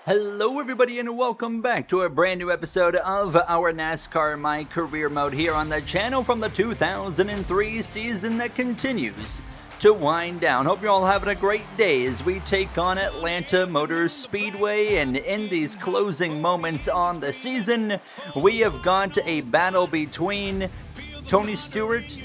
Hello everybody and welcome back to a brand new episode of our NASCAR My Career mode here on the channel from the 2003 season that continues to wind down. Hope you're all having a great day as we take on Atlanta Motor Speedway, and in these closing moments on the season, we have got a battle between Tony Stewart,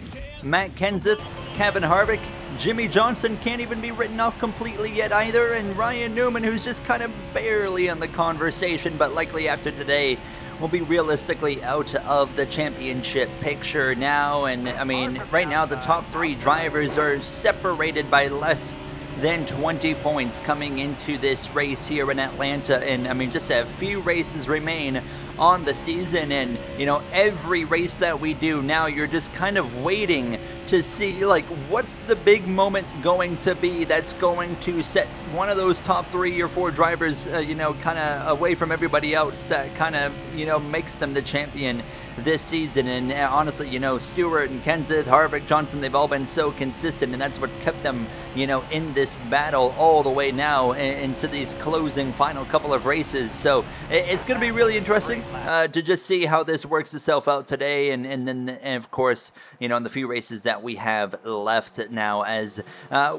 Matt Kenseth, Kevin Harvick, Jimmie Johnson can't even be written off completely yet either, and Ryan Newman, who's just kind of barely in the conversation, but likely after today will be realistically out of the championship picture now. And I mean, right now the top three drivers are separated by less than 20 points coming into this race here in Atlanta, and I mean, just a few races remain on the season, and you know, every race that we do now, you're just kind of waiting to see, like, what's the big moment going to be that's going to set one of those top 3 or 4 drivers, you know, kind of away from everybody else, that kind of, you know, makes them the champion this season. And honestly, you know, Stewart and Kenseth, Harvick, Johnson, they've all been so consistent, and that's what's kept them, you know, in this battle all the way now into these closing final couple of races. So it's going to be really interesting to just see how this works itself out today, and then of course, you know, in the few races that we have left now, as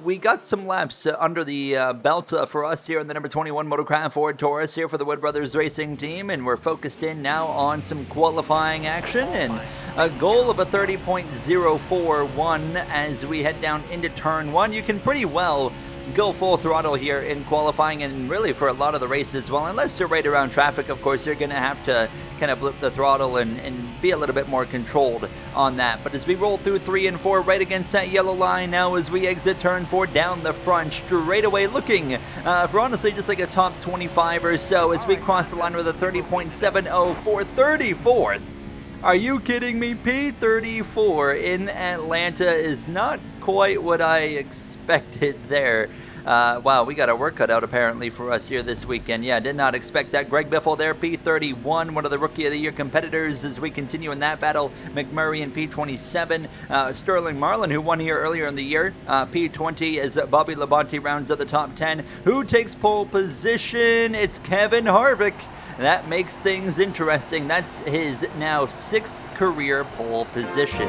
we got some laps under the belt for us here in the number 21 Motocraft Ford Taurus here for the Wood Brothers Racing Team, and we're focused in now on some qualifying action and a goal of a 30.041 as we head down into turn 1. You can pretty well go full throttle here in qualifying, and really for a lot of the races, well, unless you're right around traffic, of course, you're going to have to kind of blip the throttle and be a little bit more controlled on that. But as we roll through 3 and 4 right against that yellow line now, as we exit turn 4 down the front straight away, looking for honestly just like a top 25 or so as we cross the line with a 30.70 for 34th. Are you kidding me? P34 in Atlanta is not quite what I expected there. Wow, we got our work cut out apparently for us here this weekend. Yeah, did not expect that. Greg Biffle there, P31, one of the Rookie of the Year competitors as we continue in that battle. McMurray in P27. Sterling Marlin, who won here earlier in the year, P20, as Bobby Labonte rounds out the top 10. Who takes pole position? It's Kevin Harvick. That makes things interesting. That's his now 6th career pole position.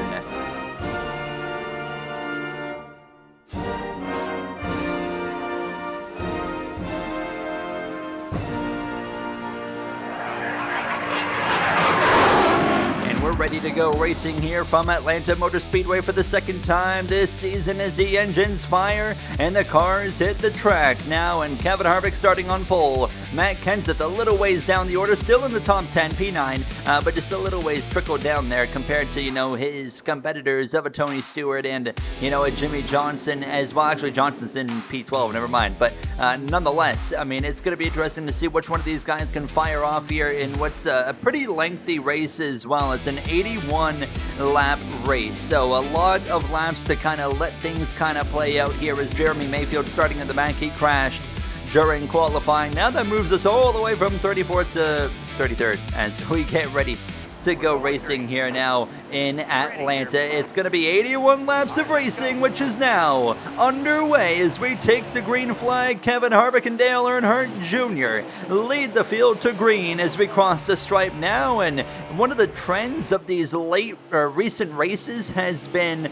Ready to go racing here from Atlanta Motor Speedway for the second time this season as the engines fire and the cars hit the track now, and Kevin Harvick starting on pole. Matt Kenseth a little ways down the order, still in the top 10, P9, but just a little ways trickled down there compared to, you know, his competitors of a Tony Stewart and, you know, a Jimmie Johnson as well. Actually, Johnson's in P12, never mind. But nonetheless, I mean, it's going to be interesting to see which one of these guys can fire off here in what's a pretty lengthy race as well. It's an 81 lap race, so a lot of laps to kind of let things kind of play out here as Jeremy Mayfield starting in the back. He crashed during qualifying. Now that moves us all the way from 34th to 33rd as we get ready to go racing here now in Atlanta. It's going to be 81 laps of racing, which is now underway as we take the green flag. Kevin Harvick and Dale Earnhardt Jr. lead the field to green as we cross the stripe now, and one of the trends of these recent races has been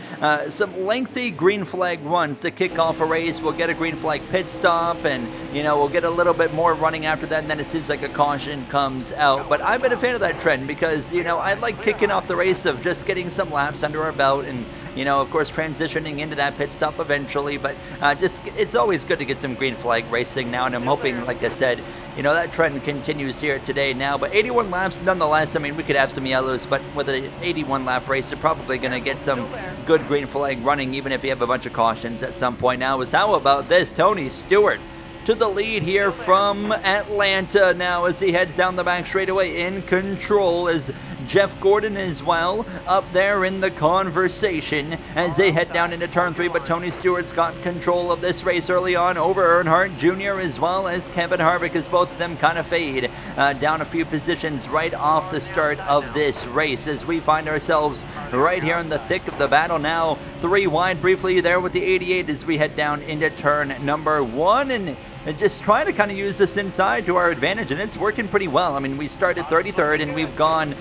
some lengthy green flag runs to kick off a race. We'll get a green flag pit stop, and you know, we'll get a little bit more running after that, and then it seems like a caution comes out. But I've been a fan of that trend because, you know, I like kicking off the race of just getting some laps under our belt and, you know, of course, transitioning into that pit stop eventually. But just, it's always good to get some green flag racing now, and I'm hoping, like I said, you know, that trend continues here today now. But 81 laps nonetheless. I mean, we could have some yellows, but with an 81 lap race, you're probably going to get some good green flag running, even if you have a bunch of cautions at some point now. How about this? Tony Stewart to the lead here from Atlanta now as he heads down the back straightaway in control, as Jeff Gordon as well up there in the conversation as they head down into turn 3. But Tony Stewart's got control of this race early on over Earnhardt Jr. as well as Kevin Harvick, as both of them kind of fade down a few positions right off the start of this race, as we find ourselves right here in the thick of the battle now. 3 wide briefly there with the 88 as we head down into turn number 1. And and just trying to kind of use this inside to our advantage, and it's working pretty well. I mean, we started 33rd, and we've gone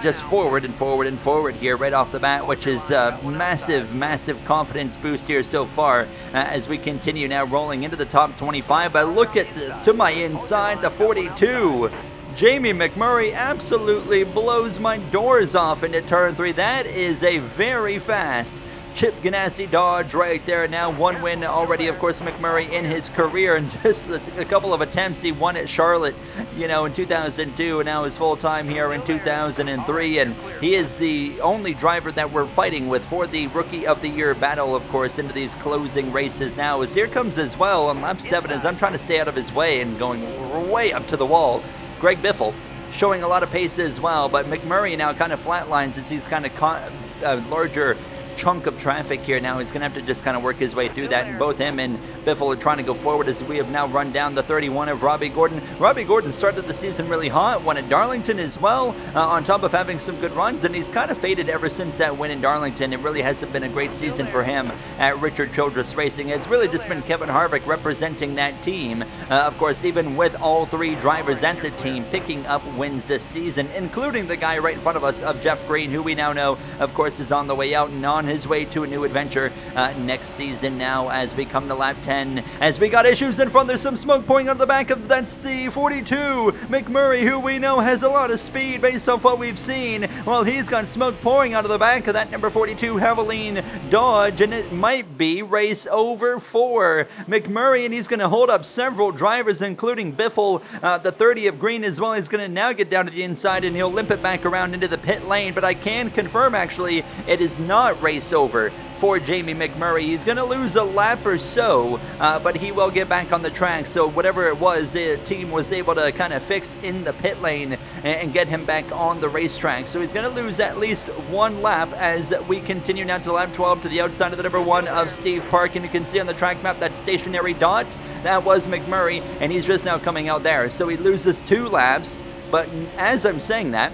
just forward and forward and forward here right off the bat, which is a massive confidence boost here so far as we continue now rolling into the top 25. But look at to my inside, the 42. Jamie McMurray absolutely blows my doors off into turn 3. That is a very fast Chip Ganassi Dodge right there. Now one win already, of course, McMurray in his career, and just a couple of attempts. He won at Charlotte, in 2002, and now is full-time here in 2003, and he is the only driver that we're fighting with for the Rookie of the Year battle, of course, into these closing races now. As here comes as well on lap 7, as I'm trying to stay out of his way and going way up to the wall, Greg Biffle showing a lot of pace as well, but McMurray now kind of flatlines as he's kind of caught a larger chunk of traffic here now. He's going to have to just kind of work his way through that, and both him and Biffle are trying to go forward as we have now run down the 31 of Robbie Gordon. Robbie Gordon started the season really hot, won at Darlington as well, on top of having some good runs, and he's kind of faded ever since that win in Darlington. It really hasn't been a great season for him at Richard Childress Racing. It's really just been Kevin Harvick representing that team, of course, even with all 3 drivers at the team picking up wins this season, including the guy right in front of us of Jeff Green, who we now know, of course, is on the way out and on his way to a new adventure next season now as we come to lap 10. As we got issues in front, there's some smoke pouring out of the back of, that's the 42, McMurray, who we know has a lot of speed based off what we've seen. Well, he's got smoke pouring out of the back of that number 42 Havoline Dodge, and it might be race over for McMurray, and he's going to hold up several drivers, including Biffle, the 30 of Green as well. He's going to now get down to the inside, and he'll limp it back around into the pit lane, but I can confirm, actually, it is not race over for Jamie McMurray. He's going to lose a lap or so, but he will get back on the track. So whatever it was, the team was able to kind of fix in the pit lane and get him back on the racetrack. So he's going to lose at least 1 lap as we continue now to lap 12 to the outside of the number 1 of Steve Park. And you can see on the track map that stationary dot, that was McMurray, and he's just now coming out there. So he loses 2 laps, but as I'm saying that,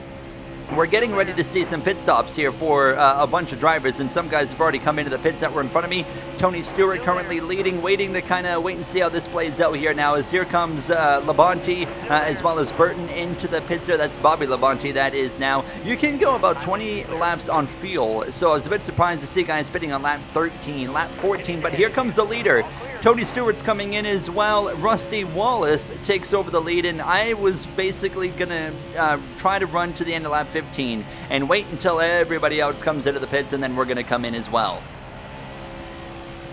we're getting ready to see some pit stops here for a bunch of drivers, and some guys have already come into the pits that were in front of me. Tony Stewart currently leading, waiting to kind of wait and see how this plays out here now, as here comes Labonte as well as Burton into the pits there. That's Bobby Labonte, that is now. You can go about 20 laps on fuel, so I was a bit surprised to see guys pitting on lap 13, lap 14, but here comes the leader. Tony Stewart's coming in as well. Rusty Wallace takes over the lead, and I was basically going to try to run to the end of lap 15 and wait until everybody else comes into the pits, and then we're going to come in as well.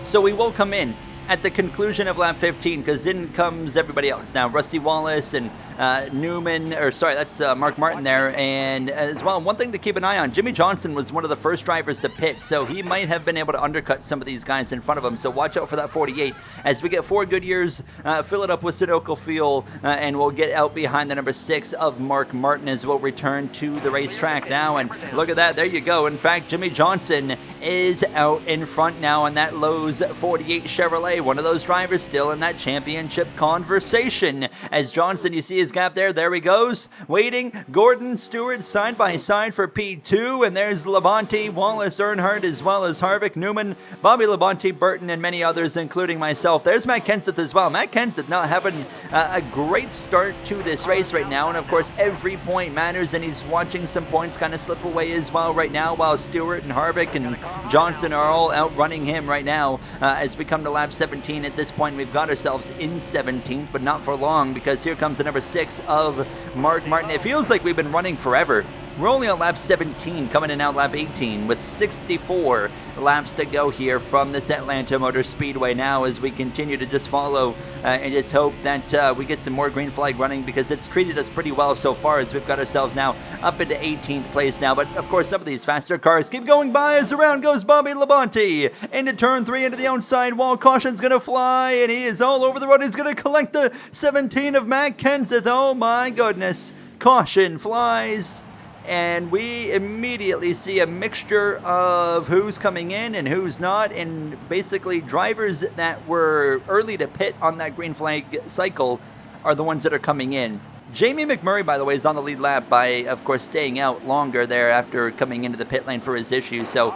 So we will come in at the conclusion of lap 15, because in comes everybody else. Now, Rusty Wallace and that's Mark Martin there, and as well, one thing to keep an eye on, Jimmy Johnson was one of the first drivers to pit, so he might have been able to undercut some of these guys in front of him, so watch out for that 48. As we get 4 good years, fill it up with Sunoco fuel, and we'll get out behind the number 6 of Mark Martin as we'll return to the racetrack now, and look at that, there you go. In fact, Jimmy Johnson is out in front now on that Lowe's 48 Chevrolet, one of those drivers still in that championship conversation. As Johnson, you see his gap there he goes, waiting. Gordon, Stewart side by side for P2, and there's Labonte, Wallace, Earnhardt, as well as Harvick, Newman, Bobby Labonte, Burton, and many others, including myself. There's Matt Kenseth as well. Matt Kenseth not having a great start to this race right now, and of course every point matters, and he's watching some points kind of slip away as well right now, while Stewart and Harvick and Johnson are all outrunning him right now as we come to lap 17. At this point, we've got ourselves in 17th, but not for long, because here comes the number 6 of Mark Martin. It feels like we've been running forever. We're only on lap 17, coming in out lap 18, with 64 laps to go here from this Atlanta Motor Speedway now, as we continue to just follow and just hope that we get some more green flag running, because it's treated us pretty well so far, as we've got ourselves now up into 18th place now. But of course, some of these faster cars keep going by as around goes Bobby Labonte into turn 3, into the outside wall. Caution's going to fly, and he is all over the road. He's going to collect the 17 of Matt Kenseth. Oh my goodness. Caution flies, and we immediately see a mixture of who's coming in and who's not, and basically drivers that were early to pit on that green flag cycle are the ones that are coming in. Jamie McMurray, by the way, is on the lead lap by, of course, staying out longer there after coming into the pit lane for his issue. So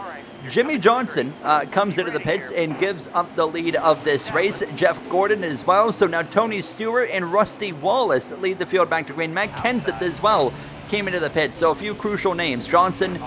Jimmy Johnson comes into the pits and gives up the lead of this race. Jeff Gordon as well. So now Tony Stewart and Rusty Wallace lead the field back to green. Matt Kenseth as well came into the pits. So a few crucial names. Johnson,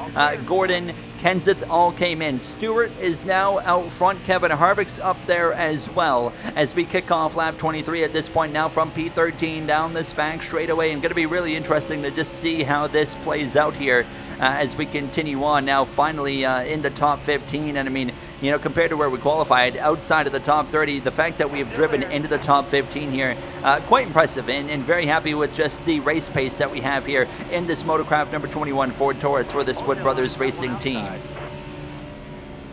Gordon, Kenseth all came in. Stewart is now out front. Kevin Harvick's up there as well as we kick off lap 23 at this point now from P13 down this back straightaway. And going to be really interesting to just see how this plays out here as we continue on now finally in the top 15. And I mean, you know, compared to where we qualified outside of the top 30, the fact that we have driven into the top 15 here, quite impressive and very happy with just the race pace that we have here in this Motorcraft number 21 Ford Taurus for this Wood Brothers Racing team.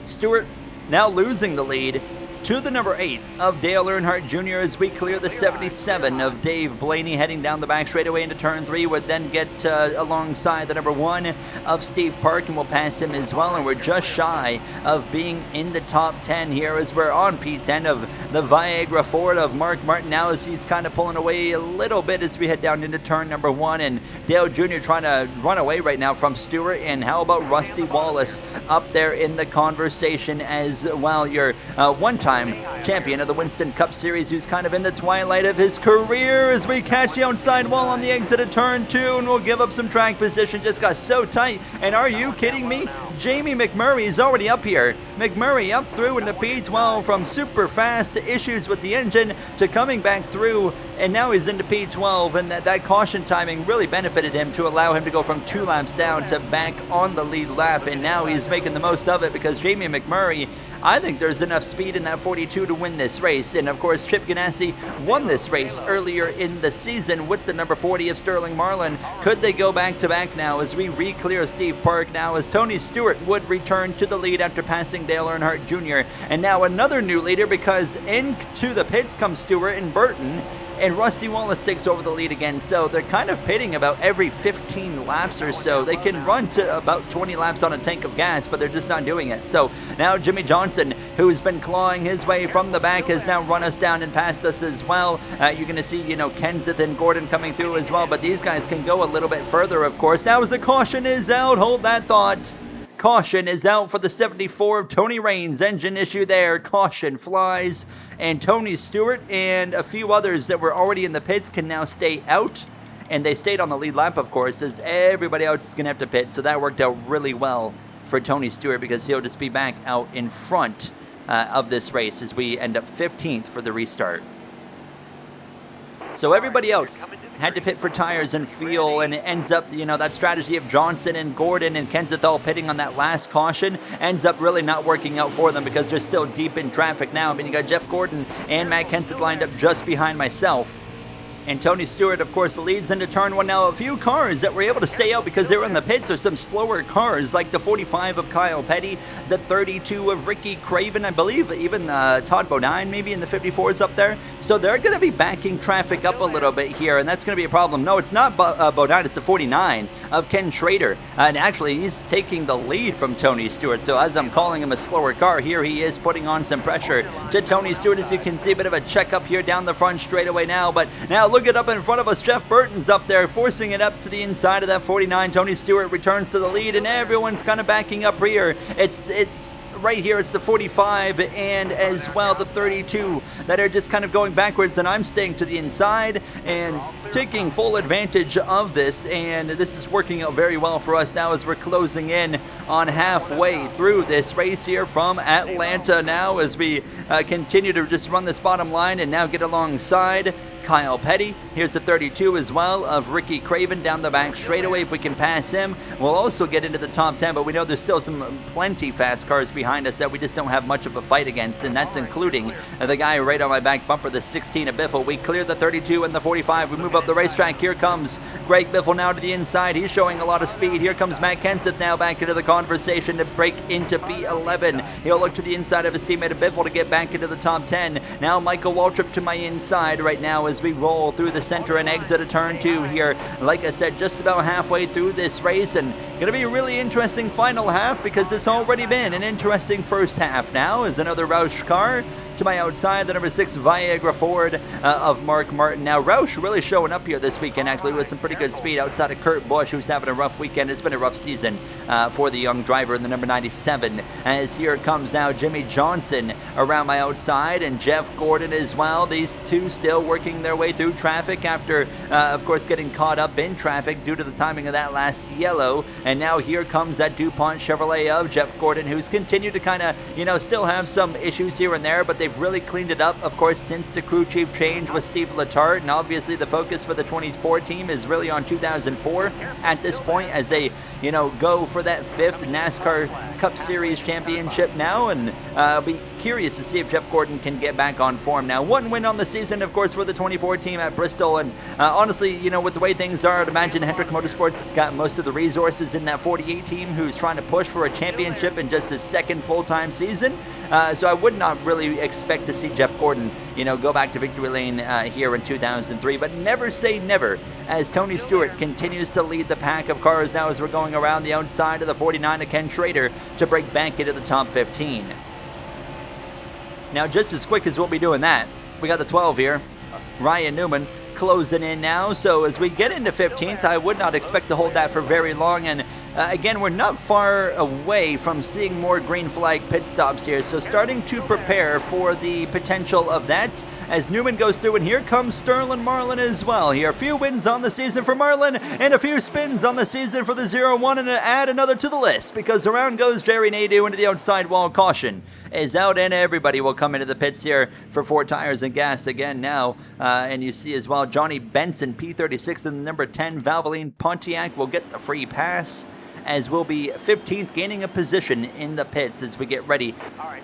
Stewart now losing the lead to the number 8 of Dale Earnhardt Jr. as we clear the 77 of Dave Blaney, heading down the back straightaway into turn 3, would then get alongside the number 1 of Steve Park, and we'll pass him as well, and we're just shy of being in the top 10 here as we're on P10 of the Viagra Ford of Mark Martin now as he's kind of pulling away a little bit as we head down into turn number 1, and Dale Jr. trying to run away right now from Stewart. And how about Rusty Wallace up there in the conversation as well, your one-time champion of the Winston Cup Series, who's kind of in the twilight of his career as we catch the outside wall on the exit of turn 2, and we'll give up some track position. Just got so tight. And are you kidding me? Jamie McMurray is already up here. McMurray up through into P12 from super fast to issues with the engine to coming back through, and now he's into P12, and that caution timing really benefited him to allow him to go from 2 laps down to back on the lead lap, and now he's making the most of it because Jamie McMurray, I think there's enough speed in that 42 to win this race. And of course, Chip Ganassi won this race earlier in the season with the number 40 of Sterling Marlin. Could they go back to back now as we re-clear Steve Park now as Tony Stewart would return to the lead after passing Dale Earnhardt Jr. And now another new leader because into the pits comes Stewart and Burton, and Rusty Wallace takes over the lead again. So they're kind of pitting about every 15 laps or so. They can run to about 20 laps on a tank of gas, but they're just not doing it. So now Jimmy Johnson, who's been clawing his way from the back, has now run us down and passed us as well. You're going to see, you know, Kenseth and Gordon coming through as well, but these guys can go a little bit further, of course. Now as the caution is out, hold that thought. Caution is out for the 74 of Tony Raines. Engine issue there. Caution flies. And Tony Stewart and a few others that were already in the pits can now stay out. And they stayed on the lead lap, of course, as everybody else is going to have to pit. So that worked out really well for Tony Stewart because he'll just be back out in front of this race as we end up 15th for the restart. So everybody else had to pit for tires and fuel, and it ends up, you know, that strategy of Johnson and Gordon and Kenseth all pitting on that last caution ends up really not working out for them because they're still deep in traffic now. I mean, you got Jeff Gordon and Matt Kenseth lined up just behind myself. And Tony Stewart, of course, leads into turn 1 now. A few cars that were able to stay out because they were in the pits are some slower cars, like the 45 of Kyle Petty, the 32 of Ricky Craven, I believe, even Todd Bodine maybe in the 54s up there. So they're going to be backing traffic up a little bit here, and that's going to be a problem. No, it's not Bodine, it's the 49 of Ken Schrader. And actually, he's taking the lead from Tony Stewart. So as I'm calling him a slower car, here he is putting on some pressure to Tony Stewart. As you can see, a bit of a check up here down the front straightaway now. But now look it up in front of us. Jeff Burton's up there, forcing it up to the inside of that 49. Tony Stewart returns to the lead, and everyone's kind of backing up here. It's right here, it's the 45 and as well the 32 that are just kind of going backwards, and I'm staying to the inside and taking full advantage of this, and this is working out very well for us now as we're closing in on halfway through this race here from Atlanta now as we continue to just run this bottom line and now get alongside Kyle Petty. Here's the 32 as well of Ricky Craven down the back straightaway. If we can pass him, we'll also get into the top 10, but we know there's still some plenty fast cars behind us that we just don't have much of a fight against, and that's including the guy right on my back bumper, the 16 of Biffle. We clear the 32 and the 45. We move up the racetrack. Here comes Greg Biffle now to the inside. He's showing a lot of speed. Here comes Matt Kenseth now back into the conversation to break into P11. He'll look to the inside of his teammate of Biffle to get back into the top 10. Now Michael Waltrip to my inside right now as we roll through the center and exit of turn 2 here. Like I said, just about halfway through this race, and going to be a really interesting final half because it's already been an interesting first half. Now is another Roush car To my outside, the number 6 Viagra Ford of Mark Martin. Now, Roush really showing up here this weekend, actually, with some pretty good speed outside of Kurt Busch, who's having a rough weekend. It's been a rough season for the young driver in the number 97. As here comes now Jimmy Johnson around my outside, and Jeff Gordon as well. These two still working their way through traffic after, of course, getting caught up in traffic due to the timing of that last yellow. And now here comes that DuPont Chevrolet of Jeff Gordon, who's continued to kind of, still have some issues here and there, but they've really cleaned it up, of course, since the crew chief change with Steve Letarte. And obviously the focus for the 24 team is really on 2004 at this point, as they, go for that 5th NASCAR Cup Series championship now. And I'll be curious to see if Jeff Gordon can get back on form now. One win on the season, of course, for the 24 team at Bristol. And honestly, with the way things are, I'd imagine Hendrick Motorsports has got most of the resources in that 48 team, who's trying to push for a championship in just his second full-time season. So I would not really expect to see Jeff Gordon, go back to victory lane here in 2003. But never say never, as Tony Stewart continues to lead the pack of cars now as we're going around the outside of the 49 of Ken Schrader to break back into the top 15. Now, just as quick as we'll be doing that, we got the 12 here, Ryan Newman, closing in now. So as we get into 15th, I would not expect to hold that for very long. And again, we're not far away from seeing more green flag pit stops here. So starting to prepare for the potential of that as Newman goes through. And here comes Sterling Marlin as well. Here, a few wins on the season for Marlin and a few spins on the season for the 0-1, and add another to the list because around goes Jerry Nadeau into the outside wall. Caution is out, and everybody will come into the pits here for 4 tires and gas again now. And you see as well Johnny Benson, P36 in the number 10 Valvoline Pontiac, will get the free pass, as we'll be 15th, gaining a position in the pits as we get ready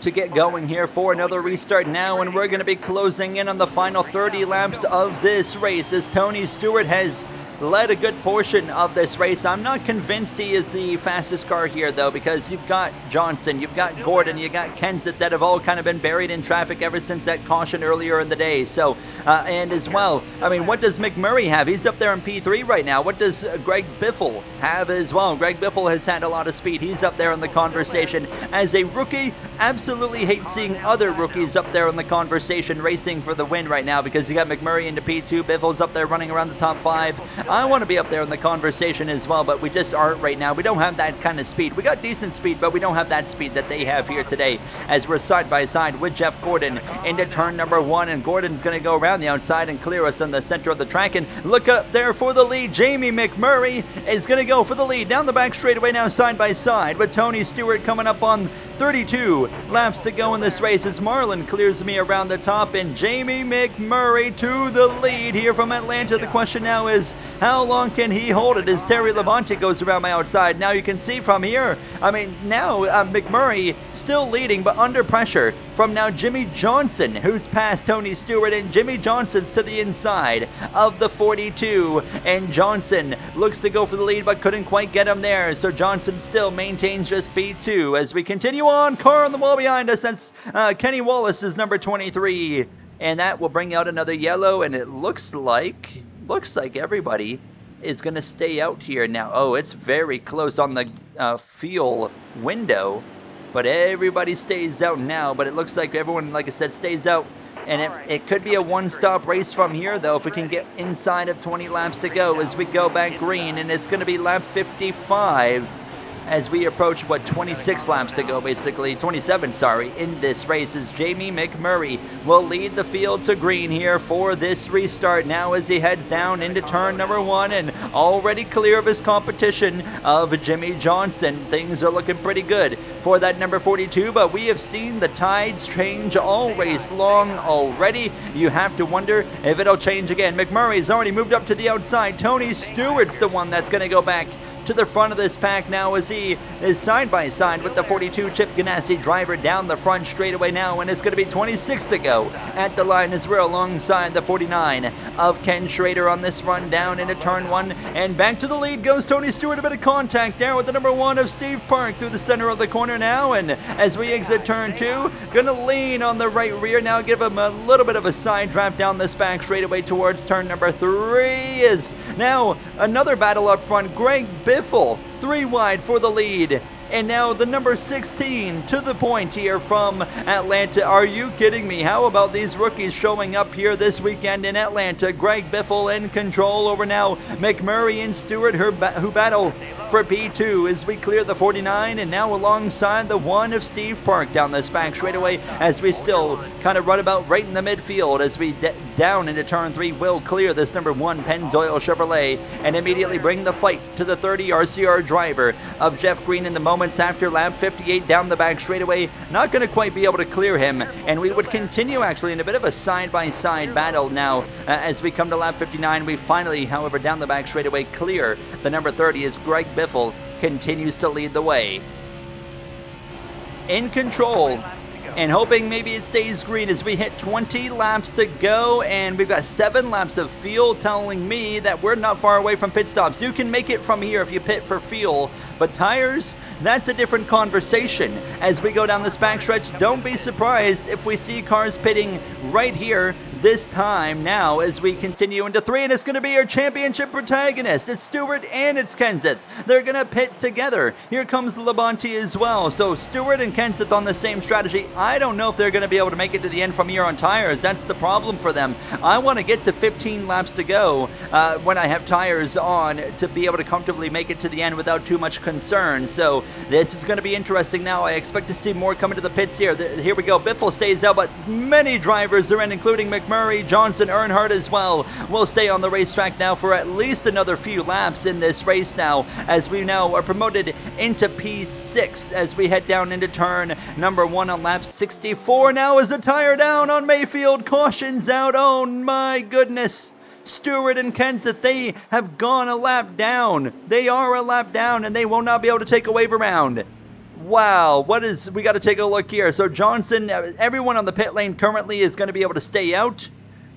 to get going here for another restart now. And we're going to be closing in on the final 30 laps of this race as Tony Stewart has led a good portion of this race. I'm not convinced he is the fastest car here, though, because you've got Johnson, you've got Gordon, you've got Kenseth that have all kind of been buried in traffic ever since that caution earlier in the day. So, and as well, what does McMurray have? He's up there in P3 right now. What does Greg Biffle have as well? Greg Biffle has had a lot of speed. He's up there in the conversation. As a rookie, absolutely hate seeing other rookies up there in the conversation racing for the win right now, because you got McMurray into P2, Biffle's up there running around the top 5. I want to be up there in the conversation as well, but we just aren't right now. We don't have that kind of speed. We got decent speed, but we don't have that speed that they have here today, as we're side by side with Jeff Gordon into turn number 1, and Gordon's going to go around the outside and clear us in the center of the track. And look up there for the lead. Jamie McMurray is going to go for the lead down the back straightaway now, side by side with Tony Stewart coming up on 32 laps to go in this race as Marlin clears me around the top, and Jamie McMurray to the lead here from Atlanta. The question now is, how long can he hold it as Terry Labonte goes around my outside? Now you can see from here, now McMurray still leading, but under pressure from now Jimmy Johnson, who's past Tony Stewart, and Jimmy Johnson's to the inside of the 42, and Johnson looks to go for the lead but couldn't quite get him there, so Johnson still maintains just P2 as we continue on. Car on the wall behind us, that's Kenny Wallace is number 23, and that will bring out another yellow, and it looks like everybody is going to stay out here now. Oh, it's very close on the fuel window, but everybody stays out now. But it looks like everyone, like I said, stays out. And it could be a one-stop race from here, though, if we can get inside of 20 laps to go as we go back green. And it's going to be lap 55 as we approach, 26 laps to go, basically, 27, in this race, as Jamie McMurray will lead the field to green here for this restart now as he heads down into turn number 1 and already clear of his competition of Jimmy Johnson. Things are looking pretty good for that number 42, but we have seen the tides change all race long already. You have to wonder if it'll change again. McMurray's already moved up to the outside. Tony Stewart's the one that's going to go back to the front of this pack now as he is side by side with the 42 Chip Ganassi driver down the front straightaway now, and it's going to be 26 to go at the line as we're alongside the 49 of Ken Schrader on this run down into turn 1, and back to the lead goes Tony Stewart. A bit of contact there with the number 1 of Steve Park through the center of the corner now, and as we exit turn 2, gonna lean on the right rear now, give him a little bit of a side draft down this back straightaway towards turn number 3 is now another battle up front. Greg Biffle 3 wide for the lead And now the number 16 to the point here from Atlanta. Are you kidding me? How about these rookies showing up here this weekend in Atlanta? Greg Biffle in control over now McMurray and Stewart who battle for P2 as we clear the 49, and now alongside the one of Steve Park down this back straightaway as we still kind of run about right in the midfield as we down into turn 3 will clear this number 1 Pennzoil Chevrolet and immediately bring the fight to the 30 RCR driver of Jeff Green in the moments after lap 58 down the back straightaway. Not going to quite be able to clear him, and we would continue actually in a bit of a side-by-side battle now as we come to lap 59. We finally, however, down the back straightaway clear the number 30 as Greg Biffle continues to lead the way. In control and hoping maybe it stays green as we hit 20 laps to go, and we've got 7 laps of fuel telling me that we're not far away from pit stops. You can make it from here if you pit for fuel, but tires, that's a different conversation. As we go down this backstretch, don't be surprised if we see cars pitting right here this time now as we continue into 3, and it's going to be our championship protagonist. It's Stewart and it's Kenseth. They're going to pit together. Here comes Labonte as well. So Stewart and Kenseth on the same strategy. I don't know if they're going to be able to make it to the end from here on tires. That's the problem for them. I want to get to 15 laps to go when I have tires on to be able to comfortably make it to the end without too much concern. So this is going to be interesting now. I expect to see more coming to the pits here. Here we go. Biffle stays out, but many drivers are in, including McMurray, Johnson, Earnhardt as well. Will stay on the racetrack now for at least another few laps in this race now, as we now are promoted into P6 as we head down into turn number 1 on lap 64. Now is a tire down on Mayfield. Cautions out. Oh my goodness. Stewart and Kenseth, they have gone a lap down. They are a lap down, and they will not be able to take a wave around. Wow, we got to take a look here. So Johnson, everyone on the pit lane currently is going to be able to stay out.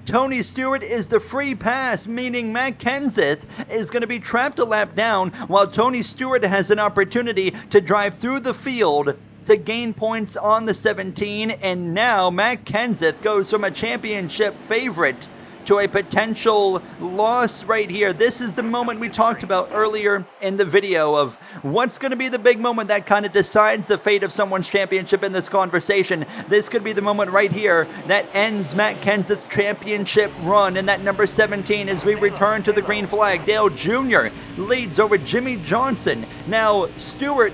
Tony Stewart is the free pass, meaning Matt Kenseth is going to be trapped a lap down, while Tony Stewart has an opportunity to drive through the field to gain points on the 17, and now Matt Kenseth goes from a championship favorite to a potential loss right here. This is the moment we talked about earlier in the video of what's going to be the big moment that kind of decides the fate of someone's championship in this conversation. This could be the moment right here that ends Matt Kenseth's championship run in that number 17 as we return to the green flag. Dale Jr. leads over Jimmy Johnson. Now, Stewart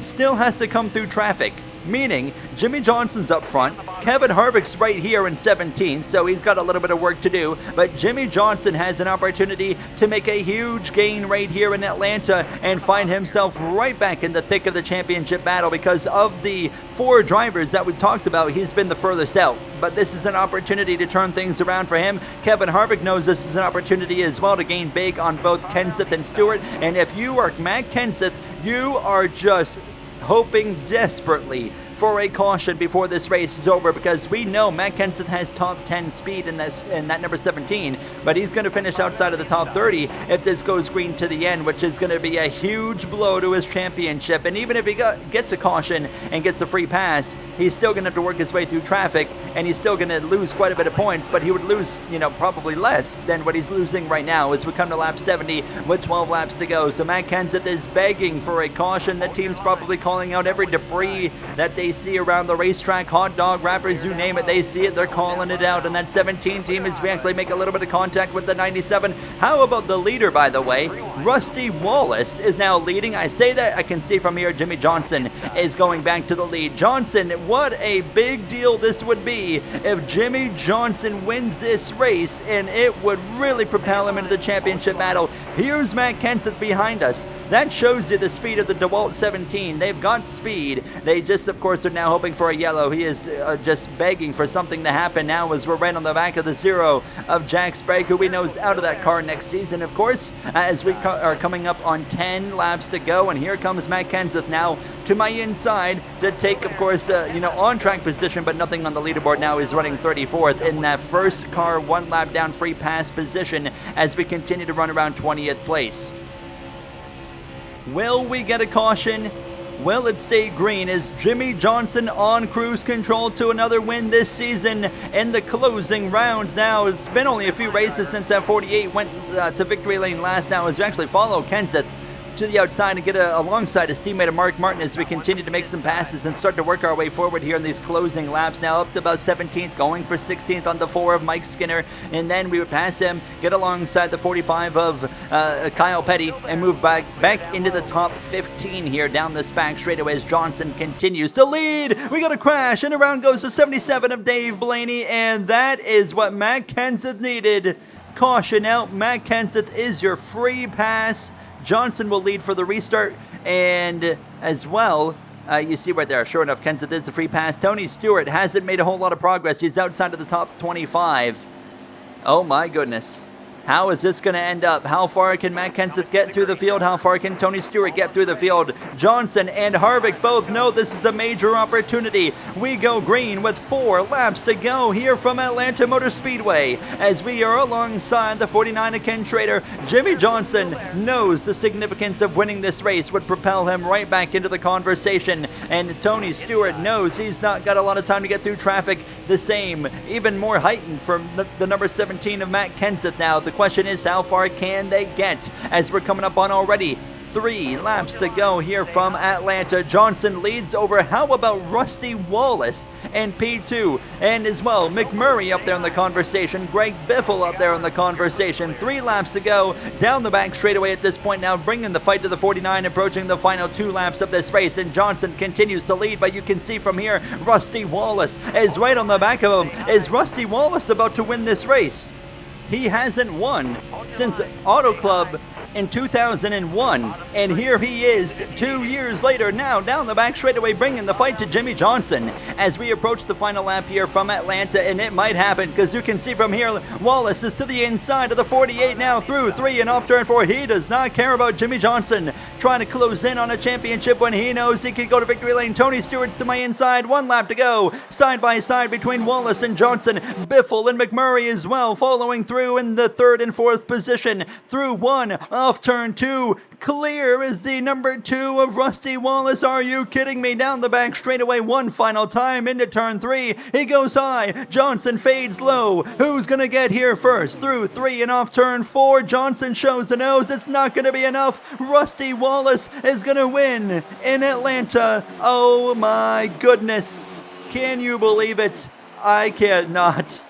still has to come through traffic, meaning Jimmy Johnson's up front, Kevin Harvick's right here in 17, so he's got a little bit of work to do, but Jimmy Johnson has an opportunity to make a huge gain right here in Atlanta and find himself right back in the thick of the championship battle. Because of the 4 drivers that we talked about, he's been the furthest out, but this is an opportunity to turn things around for him. Kevin Harvick knows this is an opportunity as well to gain big on both Kenseth and Stewart, and if you are Matt Kenseth, you are just hoping desperately for a caution before this race is over, because we know Matt Kenseth has top 10 speed in that number 17, but he's going to finish outside of the top 30 if this goes green to the end, which is going to be a huge blow to his championship. And even if he gets a caution and gets a free pass, he's still going to have to work his way through traffic, and he's still going to lose quite a bit of points, but he would lose, probably less than what he's losing right now as we come to lap 70 with 12 laps to go. So Matt Kenseth is begging for a caution. The team's probably calling out every debris that they see around the racetrack, hot dog wrappers, you name it, they see it, they're calling it out. And that 17 team as we actually make a little bit of contact with the 97. How about the leader, by the way? Rusty Wallace is now leading. I say that, I can see from here Jimmy Johnson is going back to the lead. Johnson, what a big deal this would be if Jimmy Johnson wins this race, and it would really propel him into the championship battle. Here's Matt Kenseth behind us. That shows you the speed of the DeWalt 17. They've got speed. They just, of course, are now hoping for a yellow. He is just begging for something to happen now as we're right on the back of the 0 of Jack Sprague, who we know is out of that car next season, of course, as we are coming up on 10 laps to go. And here comes Matt Kenseth now to my inside to take, of course, on-track position, but nothing on the leaderboard now. He's running 34th in that first car, 1 lap down free pass position as we continue to run around 20th place. Will we get a caution? Will it stay green? Is Jimmy Johnson on cruise control to another win this season in the closing rounds? Now, it's been only a few races since that 48 went to victory lane last now as we actually follow Kenseth to the outside and get alongside his teammate Mark Martin as we continue to make some passes and start to work our way forward here in these closing laps. Now up to about 17th, going for 16th on the 4 of Mike Skinner, and then we would pass him, get alongside the 45 of Kyle Petty, and move back into the top 15 here down this back straightaway as Johnson continues to lead. We got a crash, and around goes the 77 of Dave Blaney, and that is what Matt Kenseth needed. Caution out, Matt Kenseth is your free pass. Johnson will lead for the restart, and as well, you see right there, sure enough, Kenseth is the free pass. Tony Stewart hasn't made a whole lot of progress. He's outside of the top 25. Oh my goodness. How is this going to end up? How far can Matt Kenseth get through the field? How far can Tony Stewart get through the field? Johnson and Harvick both know this is a major opportunity. We go green with 4 laps to go here from Atlanta Motor Speedway as we are alongside the 49 of Ken Schrader. Jimmy Johnson knows the significance of winning this race would propel him right back into the conversation, and Tony Stewart knows he's not got a lot of time to get through traffic. The same, even more heightened from the number 17 of Matt Kenseth now. The question is, how far can they get as we're coming up on already 3 laps to go here from Atlanta. Johnson leads over, how about Rusty Wallace and P2, and as well McMurray up there in the conversation, Greg Biffle up there in the conversation. 3 laps to go down the back straightaway at this point now, bringing the fight to the 49, approaching the final 2 laps of this race, and Johnson continues to lead, but you can see from here Rusty Wallace is right on the back of him. Is Rusty Wallace about to win this race? He hasn't won since Auto Club in 2001, and here he is 2 years later now down the back straightaway, bringing the fight to Jimmy Johnson as we approach the final lap here from Atlanta, and it might happen because you can see from here Wallace is to the inside of the 48 now through 3 and off turn 4. He does not care about Jimmy Johnson trying to close in on a championship when he knows he could go to victory lane. Tony Stewart's to my inside, 1 lap to go, side by side between Wallace and Johnson. Biffle and McMurray as well following through in the 3rd and 4th position through 1 off turn 2. Clear is the number 2 of Rusty Wallace. Are you kidding me? Down the back straightaway one final time into turn 3. He goes high. Johnson fades low. Who's going to get here first? Through 3 and off turn 4. Johnson shows the nose. It's not going to be enough. Rusty Wallace is going to win in Atlanta. Oh my goodness. Can you believe it? I cannot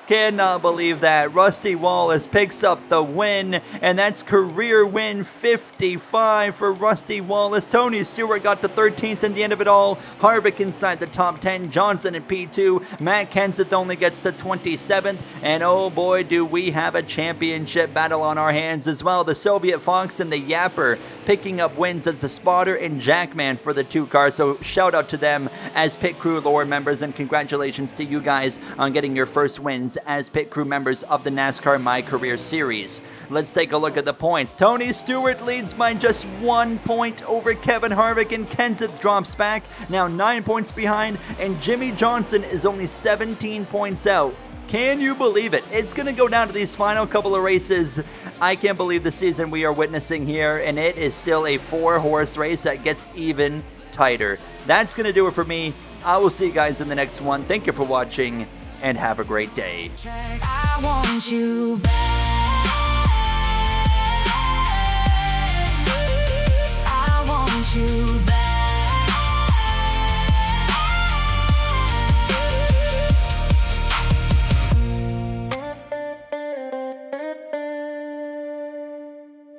believe that. Rusty Wallace picks up the win, and that's career win 55 for Rusty Wallace. Tony Stewart got to 13th in the end of it all. Harvick inside the top 10. Johnson at P2. Matt Kenseth only gets to 27th, and oh boy, do we have a championship battle on our hands as well. The Soviet Fox and the Yapper picking up wins as the Spotter and Jackman for the 2 cars, so shout out to them as pit crew lore members, and congratulations to you guys on getting your first wins as pit crew members of the NASCAR MyCareer series. Let's take a look at the points. Tony Stewart leads by just 1 point over Kevin Harvick, and Kenseth drops back, now 9 points behind, and Jimmy Johnson is only 17 points out. Can you believe it? It's going to go down to these final couple of races. I can't believe the season we are witnessing here, and it is still a 4-horse race that gets even tighter. That's going to do it for me. I will see you guys in the next one. Thank you for watching, and have a great day. I want you back.